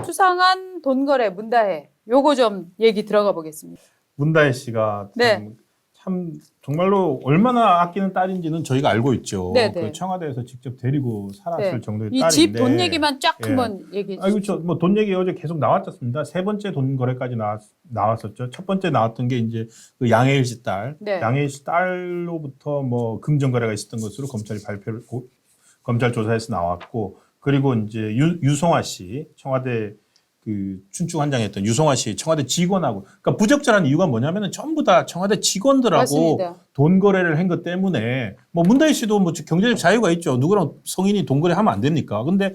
수상한 돈거래 문다혜 요거 좀 얘기 들어가 보겠습니다. 문다혜 씨가 참 정말로 얼마나 아끼는 딸인지는 저희가 알고 있죠. 그 청와대에서 직접 데리고 살았을 정도의 딸인데. 이 집 돈 얘기만 쫙 한번 얘기해 주시죠. 그렇죠. 뭐 돈 얘기 어제 계속 나왔었습니다. 세 번째 돈 거래까지 나왔었죠. 첫 번째 나왔던 게 이제 그 양혜일 씨 딸. 양혜일 씨 딸로부터 뭐 금전 거래가 있었던 것으로 검찰 조사에서 나왔고, 그리고 이제 유송아 씨, 청와대 그 춘추관장했던 유송아 씨 청와대 직원하고, 그러니까 부적절한 이유가 뭐냐면은 전부 다 청와대 직원들하고 맞습니다. 돈 거래를 한 것 때문에, 뭐 문다혜 씨도 뭐 경제적 자유가 있죠. 누구랑 성인이 돈 거래하면 안 됩니까? 근데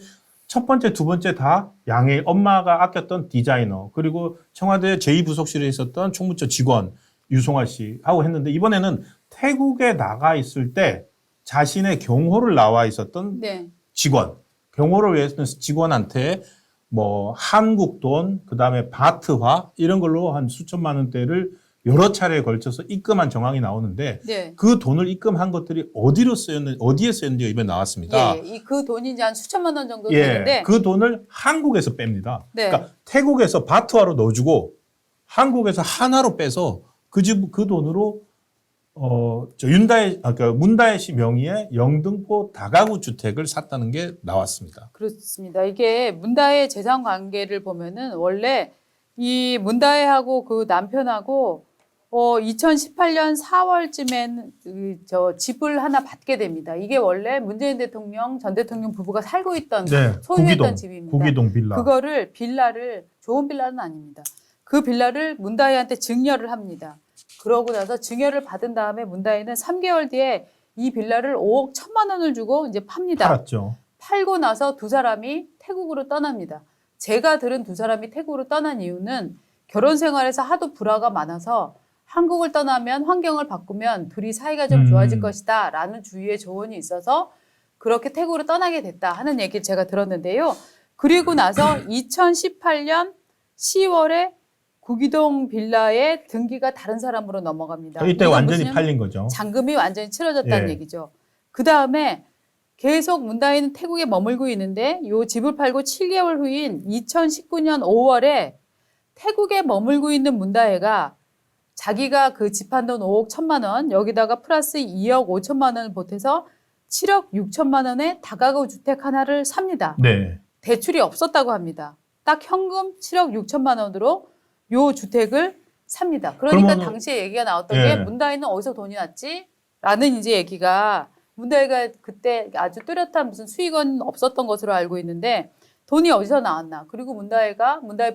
첫 번째, 두 번째 다 양의 엄마가 아꼈던 디자이너, 그리고 청와대 제2부속실에 있었던 총무처 직원 유송아 씨하고 했는데, 이번에는 태국에 나가 있을 때 자신의 경호를 나와 있었던 직원, 경호를 위해서 직원한테 뭐 한국 돈, 그다음에 바트화 이런 걸로 한 수천만 원대를 여러 차례에 걸쳐서 입금한 정황이 나오는데, 그 돈을 입금한 것들이 어디에 쓰였는지가 이번에 나왔습니다. 그 돈이 이제 한 수천만 원 정도 되는데, 그 돈을 한국에서 뺍니다. 그러니까 태국에서 바트화로 넣어주고 한국에서 하나로 빼서 그 돈으로 문다혜 씨 명의의 영등포 다가구 주택을 샀다는 게 나왔습니다. 그렇습니다. 이게 문다혜 재산 관계를 보면은 원래 이 문다혜하고 그 남편하고 2018년 4월쯤엔 저 집을 하나 받게 됩니다. 이게 원래 문재인 대통령 전 대통령 부부가 살고 있던 소유했던 집입니다. 구기동 빌라. 그거를 빌라를 좋은 빌라는 아닙니다. 그 빌라를 문다혜한테 증여를 합니다. 그러고 나서 증여를 받은 다음에 문다혜는 3개월 뒤에 이 빌라를 5억 1천만 원을 주고 이제 팝니다. 팔았죠. 팔고 나서 두 사람이 태국으로 떠납니다. 제가 들은 두 사람이 태국으로 떠난 이유는 결혼 생활에서 하도 불화가 많아서 한국을 떠나면 환경을 바꾸면 둘이 사이가 좀 좋아질 것이다 라는 주위의 조언이 있어서 그렇게 태국으로 떠나게 됐다 하는 얘기를 제가 들었는데요. 그리고 나서 2018년 10월에 구기동 빌라의 등기가 다른 사람으로 넘어갑니다. 이때 완전히 팔린 거죠. 잔금이 완전히 치러졌다는 얘기죠. 그 다음에 계속 문다혜는 태국에 머물고 있는데 이 집을 팔고 7개월 후인 2019년 5월에 태국에 머물고 있는 문다혜가 자기가 그 집 한 돈 5억 1천만 원 여기다가 플러스 2억 5천만 원을 보태서 7억 6천만 원의 다가구 주택 하나를 삽니다. 대출이 없었다고 합니다. 딱 현금 7억 6천만 원으로 요 주택을 삽니다. 그러니까 당시에 얘기가 나왔던 게 문다혜는 어디서 돈이 났지? 라는 이제 얘기가, 문다혜가 그때 아주 뚜렷한 무슨 수익은 없었던 것으로 알고 있는데 돈이 어디서 나왔나? 그리고 문다혜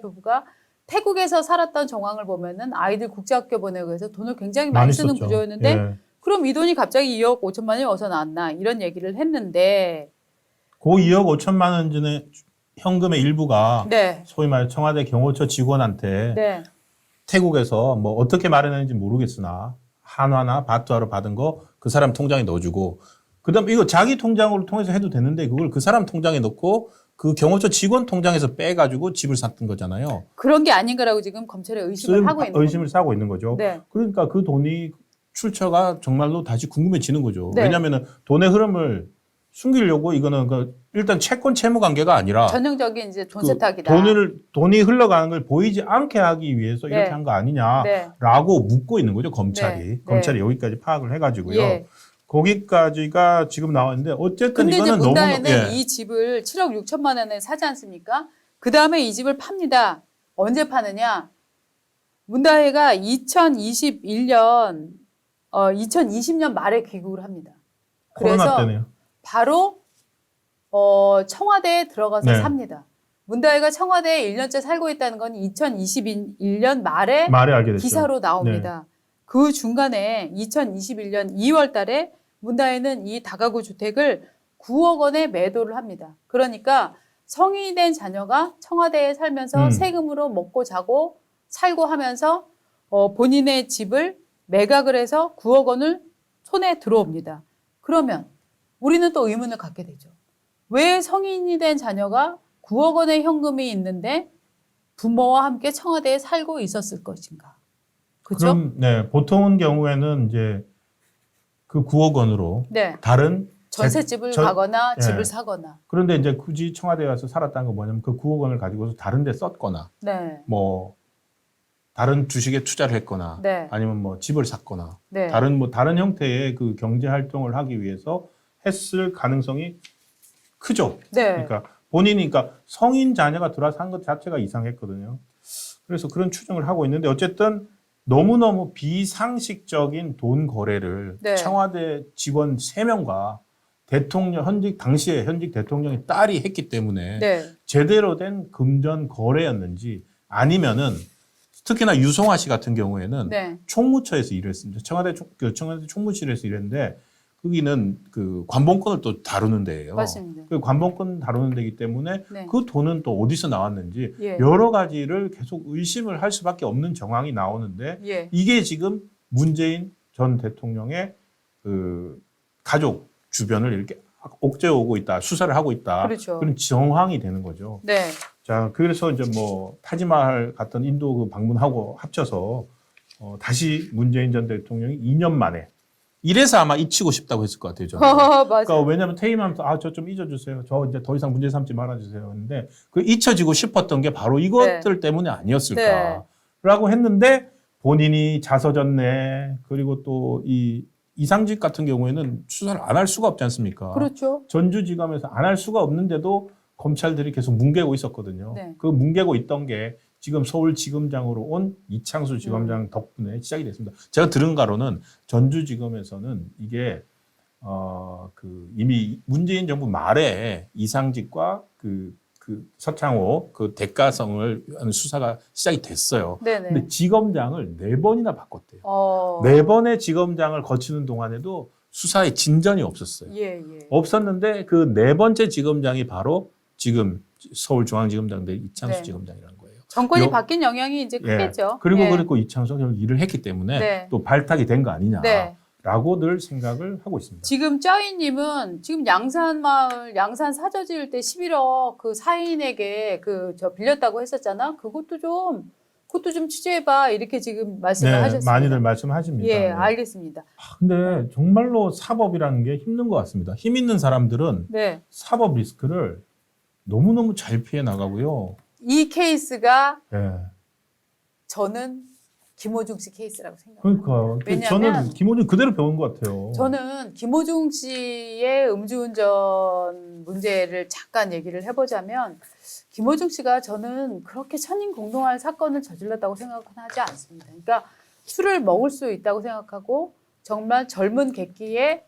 부부가 태국에서 살았던 정황을 보면은 아이들 국제학교 보내고 해서 돈을 굉장히 많이 쓰는 구조였는데 그럼 이 돈이 갑자기 2억 5천만 원이 어디서 나왔나? 이런 얘기를 했는데 그 2억 5천만 원 전에 현금의 일부가 소위 말해 청와대 경호처 직원한테 태국에서 뭐 어떻게 마련했는지 모르겠으나 한화나 바트화로 받은 거 그 사람 통장에 넣어주고, 그다음 이거 자기 통장으로 통해서 해도 되는데 그걸 그 사람 통장에 넣고 그 경호처 직원 통장에서 빼가지고 집을 샀던 거잖아요. 그런 게 아닌가라고 지금 검찰에 의심을 하고 있는 의심을 사고 있는 거죠. 그러니까 그 돈이 출처가 정말로 다시 궁금해지는 거죠. 왜냐하면 돈의 흐름을 숨기려고 이거는 일단 채권 채무 관계가 아니라 전형적인 이제 돈 세탁이다. 돈이 흘러가는 걸 보이지 않게 하기 위해서 이렇게 한 거 아니냐라고 묻고 있는 거죠, 검찰이. 검찰이 여기까지 파악을 해가지고요. 거기까지가 지금 나왔는데 어쨌든 근데 이거는 이제 문다혜는 이 집을 7억 6천만 원에 사지 않습니까? 그 다음에 이 집을 팝니다. 언제 파느냐? 문다혜가 2020년 말에 귀국을 합니다. 코로나 때네요. 바로 청와대에 들어가서 삽니다. 문다혜가 청와대에 1년째 살고 있다는 건 2021년 말에 알게 됐죠. 기사로 나옵니다. 그 중간에 2021년 2월 달에 문다혜는 이 다가구 주택을 9억 원에 매도를 합니다. 그러니까 성인이 된 자녀가 청와대에 살면서 세금으로 먹고 자고 살고 하면서 본인의 집을 매각을 해서 9억 원을 손에 들어옵니다. 그러면 우리는 또 의문을 갖게 되죠. 왜 성인이 된 자녀가 9억 원의 현금이 있는데 부모와 함께 청와대에 살고 있었을 것인가? 그렇죠? 그럼 보통은 경우에는 이제 그 9억 원으로 다른 전셋집을 가거나 집을 사거나. 그런데 이제 굳이 청와대에 와서 살았다는 건 뭐냐면 그 9억 원을 가지고서 다른 데 썼거나 네. 뭐 다른 주식에 투자를 했거나 네. 아니면 뭐 집을 샀거나 네. 다른 형태의 그 경제 활동을 하기 위해서 했을 가능성이 크죠. 네. 그러니까 본인이 그러니까 성인 자녀가 들어와서 한 것 자체가 이상했거든요. 그래서 그런 추정을 하고 있는데 어쨌든 너무너무 비상식적인 돈 거래를 네. 청와대 직원 3명과 당시에 현직 대통령의 딸이 했기 때문에 네. 제대로 된 금전 거래였는지 아니면은 특히나 유성화 씨 같은 경우에는 네. 총무처에서 일을 했습니다. 청와대 총무실에서 일했는데 거기는 그 관본권을 또 다루는 데예요. 맞습니다. 그 관본권 다루는 데이기 때문에 네. 그 돈은 또 어디서 나왔는지 예. 여러 가지를 계속 의심을 할 수밖에 없는 정황이 나오는데 예. 이게 지금 문재인 전 대통령의 그 가족 주변을 이렇게 옥죄어오고 있다, 수사를 하고 있다. 그렇죠. 그런 정황이 되는 거죠. 네. 자, 그래서 이제 뭐 타지마할 갔던 인도 그 방문하고 합쳐서 다시 문재인 전 대통령이 2년 만에 이래서 아마 잊히고 싶다고 했을 것 같아요. 저는. 맞아요. 그러니까 왜냐하면 퇴임하면서 저 좀 잊어주세요. 저 이제 더 이상 문제 삼지 말아주세요. 했는데 그 잊혀지고 싶었던 게 바로 이것들 때문에 아니었을까라고 했는데 본인이 자서전내 그리고 또 이 이상직 같은 경우에는 수사를 안 할 수가 없지 않습니까? 그렇죠. 전주지검에서 안 할 수가 없는데도 검찰들이 계속 뭉개고 있었거든요. 네. 그 뭉개고 있던 게 지금 서울지검장으로 온 이창수 지검장 덕분에 시작이 됐습니다. 제가 들은 바로는 전주지검에서는 이게 그 이미 문재인 정부 말에 이상직과 그 서창호 그 대가성을 하는 수사가 시작이 됐어요. 네네. 근데 지검장을 4번이나 바꿨대요. 4번의 지검장을 거치는 동안에도 수사에 진전이 없었어요. 예, 예. 없었는데 그 4번째 지검장이 바로 지금 서울중앙지검장 내 이창수 네. 지검장이라는 거예요. 정권이 바뀐 영향이 이제 크겠죠. 그리고 예. 그리고 이창수가 결국 일을 했기 때문에 네. 또 발탁이 된 거 네. 아니냐라고 늘 생각을 하고 있습니다. 지금 짜이님은 지금 양산마을 양산 사저 지을 때 11억 그 사인에게 빌렸다고 했었잖아. 그것도 좀 취재해봐 이렇게 지금 말씀을 하셨습니다. 많이들 말씀하십니다. 예, 네. 알겠습니다. 근데 정말로 사법이라는 게 힘든 것 같습니다. 힘 있는 사람들은 네, 사법 리스크를 너무너무 잘 피해 나가고요. 이 케이스가 예. 저는 김호중 씨 케이스라고 생각합니다. 그러니까 왜냐하면 저는 김호중 그대로 배운 것 같아요. 저는 김호중 씨의 음주운전 문제를 잠깐 얘기를 해보자면 김호중 씨가 저는 그렇게 천인공노할 사건을 저질렀다고 생각은 하지 않습니다. 그러니까 술을 먹을 수 있다고 생각하고 정말 젊은 객기에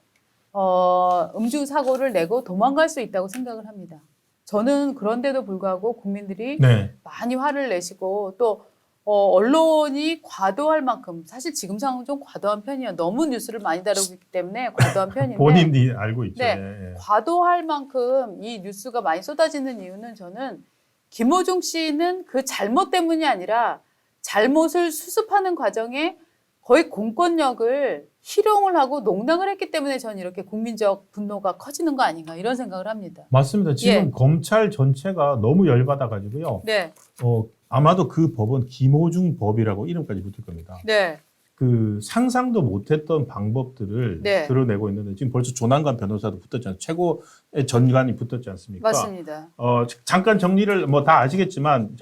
음주 사고를 내고 도망갈 수 있다고 생각을 합니다. 저는 그런데도 불구하고 국민들이 네. 많이 화를 내시고 또 언론이 과도할 만큼 사실 지금 상황은 좀 과도한 편이에요. 너무 뉴스를 많이 다루고 있기 때문에 과도한 편인데 본인이 알고 있죠. 네. 예. 과도할 만큼 이 뉴스가 많이 쏟아지는 이유는 저는 김호중 씨는 그 잘못 때문이 아니라 잘못을 수습하는 과정에 거의 공권력을 희롱을 하고 농락을 했기 때문에 저는 이렇게 국민적 분노가 커지는 거 아닌가 이런 생각을 합니다. 맞습니다. 지금 예. 검찰 전체가 너무 열받아가지고요. 네, 아마도 그 법은 김호중 법이라고 이름까지 붙을 겁니다. 네, 그 상상도 못했던 방법들을 네. 드러내고 있는데 지금 벌써 조난관 변호사도 붙었지 않습니까? 최고의 전관이 붙었지 않습니까? 맞습니다. 잠깐 정리를 뭐 다 아시겠지만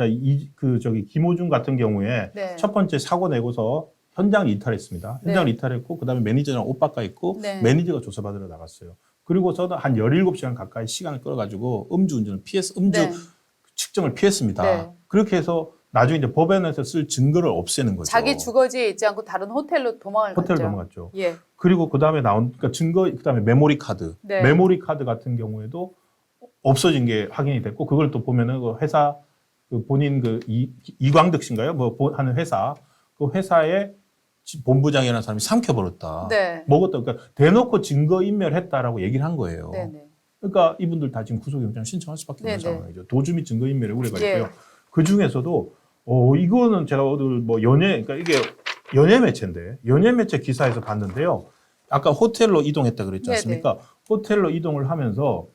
김호중 같은 경우에 네. 첫 번째 사고 내고서 현장 이탈했습니다. 현장 네. 이탈했고 그다음에 매니저랑 옷 바꿔 입고 네. 매니저가 조사받으러 나갔어요. 그리고서는 한 17시간 가까이 시간을 끌어가지고 음주 네. 측정을 피했습니다. 네. 그렇게 해서 나중에 이제 법원에서 쓸 증거를 없애는 거죠. 자기 주거지에 있지 않고 다른 호텔로 도망을 호텔 갔죠. 넘어갔죠. 예, 그리고 그다음에 나온 그러니까 증거 그다음에 메모리 카드. 네. 메모리 카드 같은 경우에도 없어진 게 확인이 됐고 그걸 또 보면은 그 회사 그 본인 이광득 씨인가요? 하는 회사 그 회사의 본부장이라는 사람이 삼켜버렸다. 네. 먹었다. 그러니까 대놓고 증거 인멸했다라고 얘기를 한 거예요. 네, 네. 그러니까 이분들 다 지금 구속영장 신청할 수밖에 없는 네네. 상황이죠. 도주 및 증거 인멸의 우려가 예. 있고요. 그 중에서도 이거는 제가 오늘 뭐 그러니까 이게 연예 매체인데 연예 매체 기사에서 봤는데요. 아까 호텔로 이동했다 그랬지 않습니까? 호텔로 이동을 하면서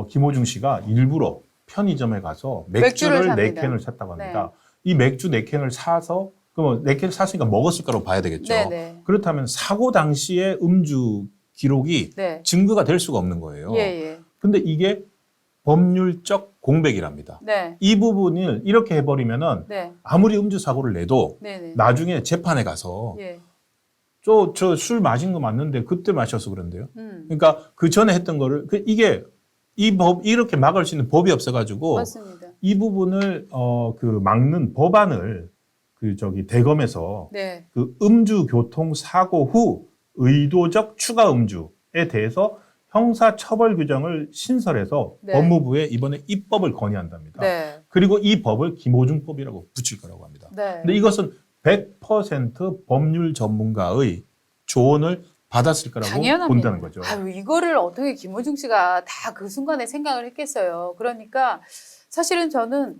김호중 씨가 일부러 편의점에 가서 맥주를 삽니다. 4캔을 샀다고 합니다. 이 맥주 4캔을 사서 그러면 4캔을 샀으니까 먹었을 거라고 봐야 되겠죠. 네네. 그렇다면 사고 당시에 음주 기록이 네. 증거가 될 수가 없는 거예요. 예, 예. 근데 이게 법률적 공백이랍니다. 네. 이 부분을 이렇게 해버리면은 네. 아무리 음주 사고를 내도 네, 네. 나중에 재판에 가서 예. 저 술 마신 거 맞는데 그때 마셔서 그런데요. 그러니까 그 전에 했던 거를 이게 이 법 이렇게 막을 수 있는 법이 없어가지고 맞습니다. 이 부분을 그 막는 법안을 대검에서 네. 그 음주 교통 사고 후 의도적 추가 음주에 대해서 형사 처벌 규정을 신설해서 네. 법무부에 이번에 입법을 건의한답니다. 네. 그리고 이 법을 김호중법이라고 붙일 거라고 합니다. 네. 근데 이것은 100% 법률 전문가의 조언을 받았을 거라고 당연합니다. 본다는 거죠. 아유, 이거를 어떻게 김호중 씨가 다 그 순간에 생각을 했겠어요. 그러니까 사실은 저는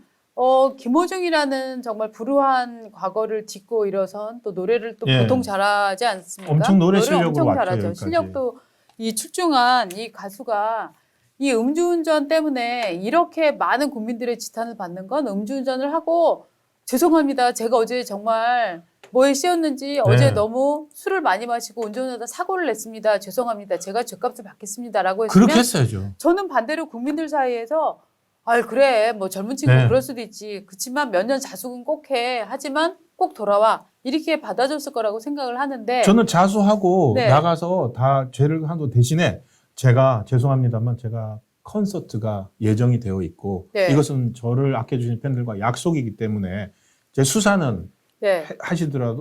김호중이라는 정말 불우한 과거를 딛고 일어선 또 노래를 또 예. 보통 잘하지 않습니까? 엄청 노래 노래를 실력으로 엄청 왔죠, 잘하죠. 여기까지. 실력도 이 출중한 이 가수가 이 음주운전 때문에 이렇게 많은 국민들의 지탄을 받는 건 음주운전을 하고 죄송합니다. 제가 어제 정말 뭐에 씌었는지 어제 너무 술을 많이 마시고 운전하다 사고를 냈습니다. 죄송합니다. 제가 죄값을 받겠습니다라고 했으면 그렇게 했어야죠. 저는 반대로 국민들 사이에서 아 그래 뭐 젊은 친구 네. 그럴 수도 있지. 그렇지만 몇 년 자숙은 꼭 해. 하지만 꼭 돌아와. 이렇게 받아줬을 거라고 생각을 하는데 저는 자수하고 네. 나가서 다 죄를 한도 대신에 제가 죄송합니다만 제가 콘서트가 예정이 되어 있고 네. 이것은 저를 아껴주신 팬들과 약속이기 때문에 제 수사는 네.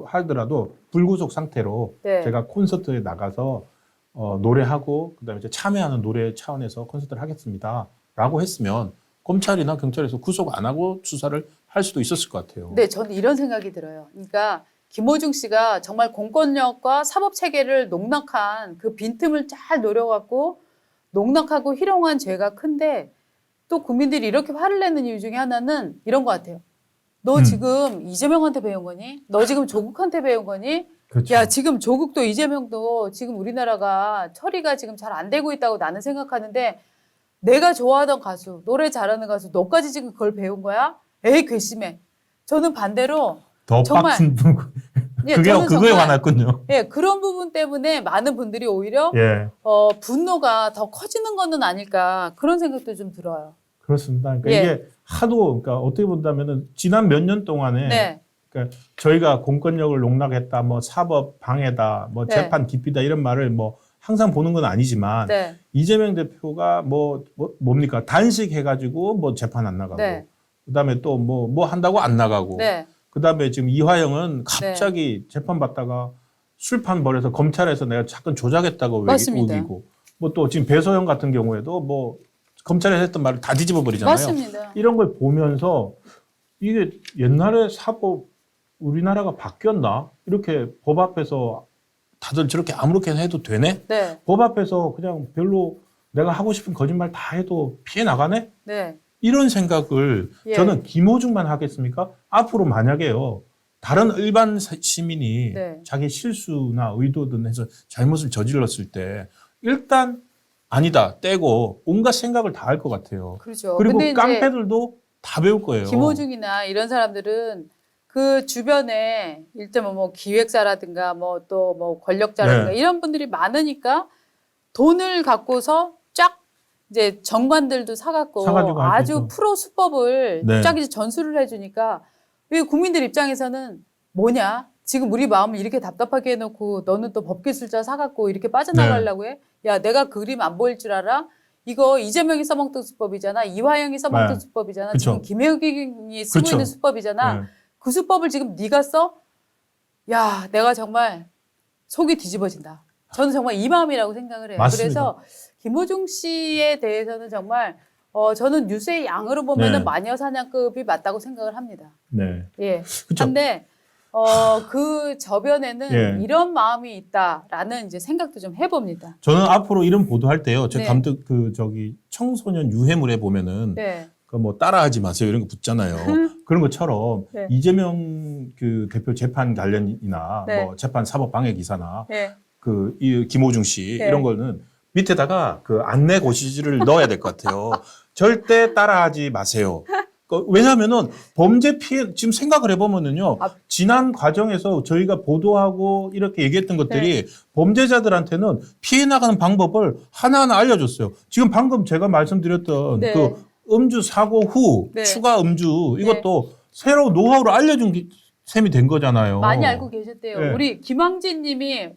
하더라도 불구속 상태로 네. 제가 콘서트에 나가서 노래하고 그다음에 이제 참여하는 노래 차원에서 콘서트를 하겠습니다라고 했으면 검찰이나 경찰에서 구속 안 하고 수사를 할 수도 있었을 것 같아요. 네, 저는 이런 생각이 들어요. 그러니까 김호중 씨가 정말 공권력과 사법 체계를 농락한 그 빈틈을 잘 노려갖고 농락하고 희롱한 죄가 큰데 또 국민들이 이렇게 화를 내는 이유 중에 하나는 이런 것 같아요. 너 지금 이재명한테 배운 거니? 너 지금 조국한테 배운 거니? 그렇죠. 야, 지금 조국도 이재명도 지금 우리나라가 처리가 지금 잘 안 되고 있다고 나는 생각하는데 내가 좋아하던 가수, 노래 잘하는 가수, 너까지 지금 그걸 배운 거야? 에이, 괘씸해. 저는 반대로 더 정말- 빡친 분 예, 그게 저는 그거에 정말, 화났군요. 예, 그런 부분 때문에 많은 분들이 오히려 예, 분노가 더 커지는 거는 아닐까 그런 생각도 좀 들어요. 그렇습니다. 그러니까 예. 이게 하도 그러니까 어떻게 본다면은 지난 몇 년 동안에 네, 그러니까 저희가 공권력을 농락했다, 뭐 사법 방해다, 뭐 네. 재판 기피다 이런 말을 뭐 항상 보는 건 아니지만 네, 이재명 대표가 뭡니까 단식 해가지고 뭐 재판 안 나가고 네. 그다음에 또 뭐 한다고 안 나가고 네, 그다음에 지금 이화영은 갑자기 재판 받다가 술판 벌여서 검찰에서 내가 사건 조작했다고 맞습니다. 우기고 뭐 또 지금 배소영 같은 경우에도 뭐 검찰에서 했던 말을 다 뒤집어 버리잖아요. 맞습니다. 이런 걸 보면서 이게 옛날에 사법 우리나라가 바뀌었나? 이렇게 법 앞에서 다들 저렇게 아무렇게나 해도 되네? 네, 법 앞에서 그냥 별로 내가 하고 싶은 거짓말 다 해도 피해 나가네? 네, 이런 생각을 예. 저는 김호중만 하겠습니까? 앞으로 만약에요. 다른 일반 시민이 네. 자기 실수나 의도든 해서 잘못을 저질렀을 때 일단 아니다 떼고 온갖 생각을 다 할 것 같아요. 그렇죠. 그리고 근데 이제 깡패들도 다 배울 거예요. 김호중이나 이런 사람들은 그 주변에 일단 뭐 기획사라든가 뭐 또 뭐 권력자라든가 네. 이런 분들이 많으니까 돈을 갖고서 쫙 이제 정관들도 사가지고 아주 하겠죠. 프로 수법을 네. 쫙 이제 전수를 해주니까 이 국민들 입장에서는 뭐냐? 지금 우리 마음을 이렇게 답답하게 해놓고 너는 또 법기술자 사갖고 이렇게 빠져나가려고 해? 야, 내가 그 그림 안 보일 줄 알아? 이거 이재명이 써먹던 수법이잖아. 이화영이 써먹던 네. 수법이잖아. 그쵸. 지금 김혜경이 쓰고 그쵸. 있는 수법이잖아. 네. 그 수법을 지금 네가 써? 야, 내가 정말 속이 뒤집어진다. 저는 정말 이 마음이라고 생각을 해요. 맞습니다. 그래서 김호중 씨에 대해서는 정말 저는 뉴스의 양으로 보면은 네. 마녀 사냥급이 맞다고 생각을 합니다. 네. 예. 그쵸. 근데 그 저변에는 예. 이런 마음이 있다라는 이제 생각도 좀 해봅니다. 저는 앞으로 이런 보도할 때요. 제 네. 감독 청소년 유해물에 보면은 네. 그 뭐 따라하지 마세요 이런 거 붙잖아요. 그런 것처럼 네. 이재명 그 대표 재판 관련이나 네. 뭐 재판 사법 방해 기사나 네. 이 김호중 씨 네. 이런 거는 밑에다가 그 안내 고시지를 넣어야 될 것 같아요. 절대 따라하지 마세요. 왜냐하면은 범죄 피해 지금 생각을 해보면은요. 아. 지난 과정에서 저희가 보도하고 이렇게 얘기했던 것들이 범죄자들한테는 피해 나가는 방법을 하나하나 알려줬어요. 지금 방금 제가 말씀드렸던 네. 그 음주 사고 후 네. 추가 음주 이것도 새로 노하우를 알려준 셈이 된 거잖아요. 많이 알고 계셨대요. 네. 우리 김황진 님이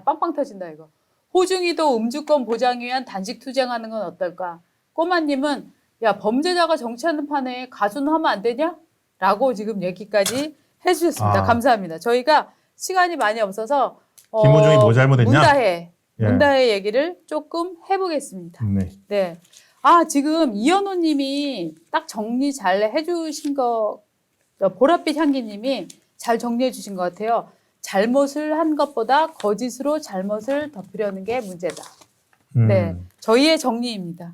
빵빵 터진다 이거. 호중이도 음주권 보장 위한 단식 투쟁하는 건 어떨까? 꼬마님은 야 범죄자가 정치하는 판에 가수는 하면 안 되냐? 라고 지금 얘기까지 해주셨습니다. 아. 감사합니다. 저희가 시간이 많이 없어서 김호중이 뭐 잘못했냐? 문다혜 예. 문다혜 얘기를 조금 해보겠습니다. 네. 네. 지금 이현호 님이 딱 정리 잘 해주신 거, 보랏빛 향기 님이 잘 정리해 주신 것 같아요. 잘못을 한 것보다 거짓으로 잘못을 덮으려는 게 문제다. 네. 저희의 정리입니다.